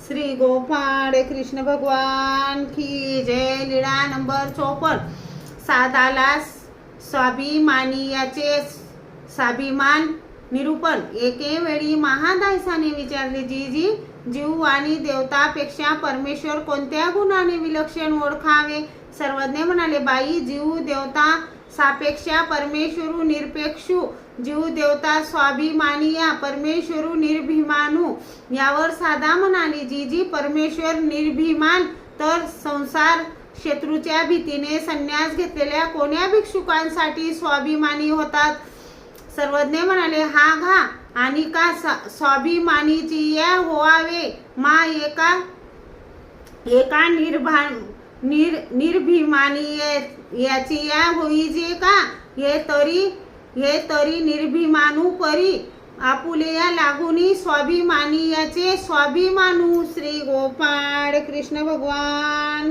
श्री गोपाळ कृष्ण भगवान की जय। लीळा नंबर 54। सादाला स्वाभिमानियाचे स्वाभिमान निरूपण। एके वेळी महादासाने विचारले, जीजी, जीव आणि देवतापेक्षा परमेश्वर कोणत्या गुणाने विलक्षण ओळखावे? सर्वज्ञ म्हणाले, बाई, जीव देवता सापेक्षा परमेश्वरू निरपेक्षू, जीव देवता स्वाभिमानिया परमेश्वरू निर्भिमानू। यावर साधा म्हणाली, जीजी, परमेश्वर निर्भिमान तर संसार शत्रूच्या भीतीने संन्यास घेतलेल्या कोण्या भिक्षुकांसाठी स्वाभिमानी होतात? सर्वज्ञ म्हणाले, हा घा आणि का स्वाभिमानीची या होवावे मा एका निर्भिमानी याची या होईजे का? हे तरी निर्भिमानू परी आपुलेया लागुनी स्वाभिमानी याचे स्वाभिमानू। श्री गोपाळ कृष्ण भगवान